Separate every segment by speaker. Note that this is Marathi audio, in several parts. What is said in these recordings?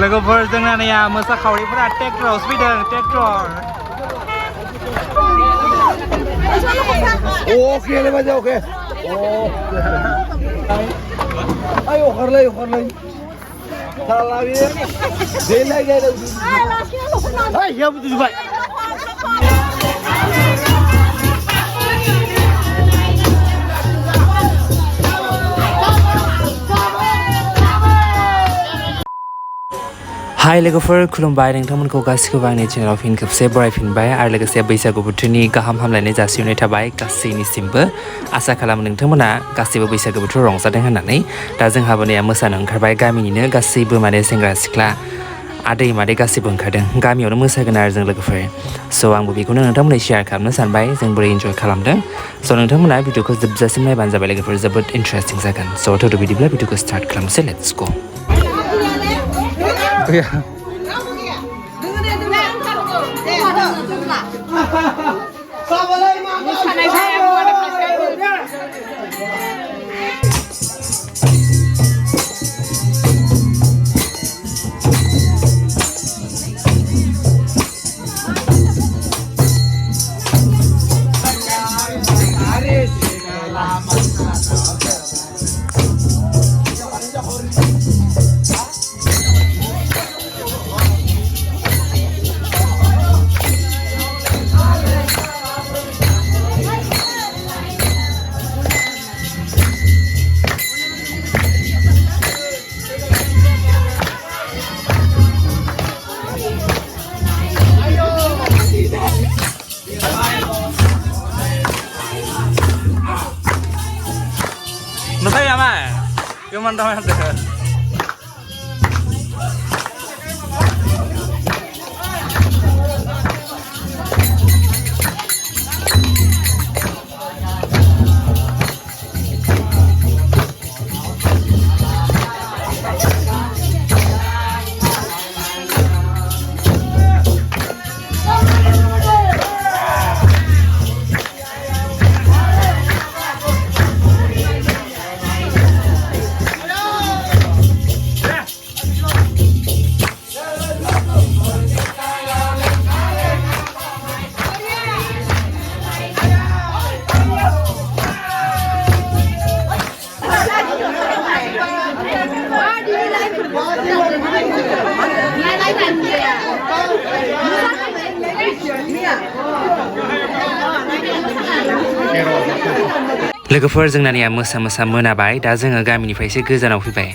Speaker 1: लोगोफोर जोंना नैया मोसाखावरिफोरा ट्रेक्टराव फैदों tractor
Speaker 2: oke le baca oke ayo harlay salah dia delay gaya ay ya betul juga
Speaker 1: Hai लोगोफोर खुलुमबाय नोंथांमोनखौ गासिखौबो आंनि चेनेलाव फिन खेबसे बरायफिनबाय आरो लोगोसे बैसागु बोथोरनि गाहाम हामलायनाय जासिहरनाय थाबाय गासैनिसिमबो आसा खालामो नोंथांमोना गासैबो बैसागु बोथोराव रंजादों होननानै दा जोंहाबो नै मोसानो ओंखारबाय गामिनिनो गासैबो माने सेंग्रा सिख्ला आदै मादै गासैबो ओंखारदों गामियावनो मोसागोन आरो जों लोगोफोर स' आंबो बेखौनो नोंथांमोननो शेयार खालामनो सानबाय जों बोरै इन्जय खालामदों स' नोंथांमोना भिडिअखौ जोबजासिम नायबानो जाबाय लोगोफोर जोबोद इन्टारेस्टिं जागोन स' थौदो बिदिब्ला भिडिअखौ स्टार्ट खालामसै let's go Nó thấy em à? Cái món đâu em được. लोगोफोर जोंना नै मोसा मोनाबाय दा जोङो गामिनिफ्राय एसे गोजानाव फैबाय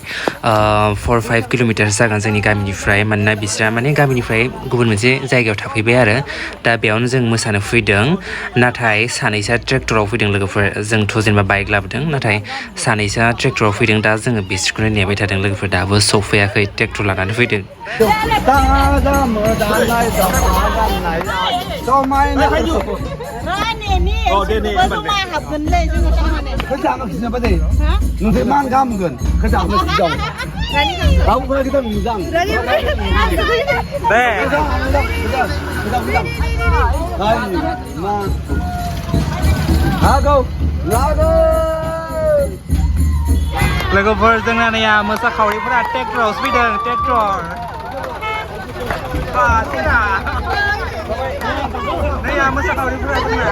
Speaker 1: 4-5 किल'मिटारसो जागोन जोंनि गामिनिफ्राय मानोना बिस्रा माने गामिनिफ्राय गुबुन मोनसे जायगायाव थाफैबाय आरो दा बेयावनो जों मोसानो फैदों नाथाय सानैसोआ ट्रेक्टराव फैदों लोगोफोर जोंथ' जेनेबा बाइक लाबोदों नाथाय सानैसोआ ट्रेक्टराव फैदों दा जोङो बिसोरखौनो नेबाय थादों लोगोफोर दाबो सफैयाखै ट्रेक्टर लानानै फैदों
Speaker 2: Oh, dia ni. Kerja apa kita pada? Nanti mana kamu kan? Kerja apa kita? Kamu kalau kita minjam.
Speaker 1: Deh.
Speaker 2: Hai, ma. Lagu.
Speaker 1: लोगोफोर जोंना नै मोसाखावरिफोरा ट्रेक्टराव फैदों ट्रेक्टर नै मोसाखावरिफोरा जोंना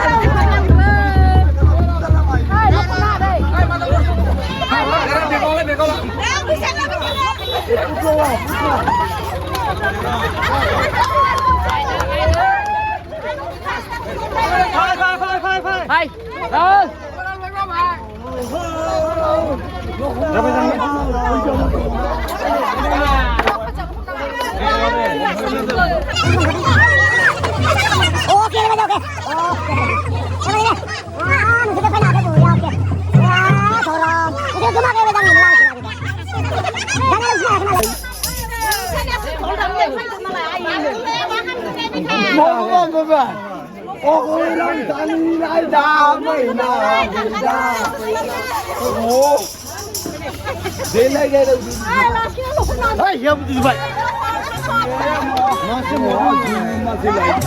Speaker 2: Delay gaya ay ya betul juga masih lagi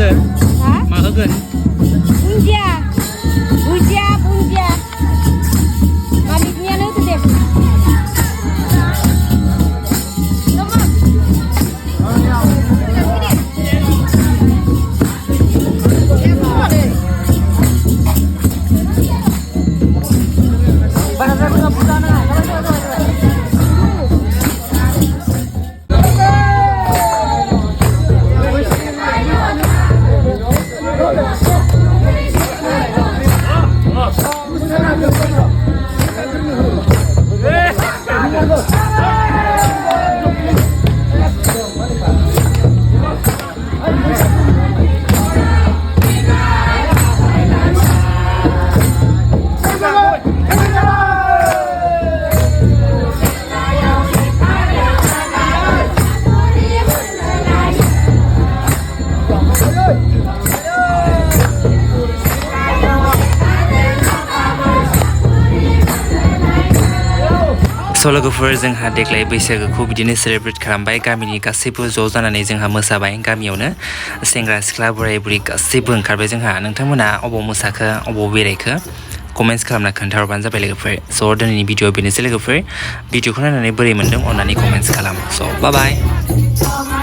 Speaker 1: होगोन मा होगोन
Speaker 3: बुन्दिया मालिकनियानो होदो दे
Speaker 1: लोगोफोर जोंहा देग्लाय बैसागोखौ बिदिनो सेलेब्रेट खालामबाय गामिनि गासैबो ज' जानानै जोंहा मोसाबाय गामियावनो सेंग्रा सिख्ला बोराय बुरै गासैबो ओंखारबाय जोंहा नोंथांमोना अबाव मोसाखो अबाव बेरायखो कमेन्ट्स खालामना खोन्थाहरबानो जाबाय लोगोफोर स' दिनैनि भिडिअ बेनोसै लोगोफोर भिडिअखौ नायनानै बोरै मोन्दों अननानै कमेन्ट्स खालाम स' बाय बाय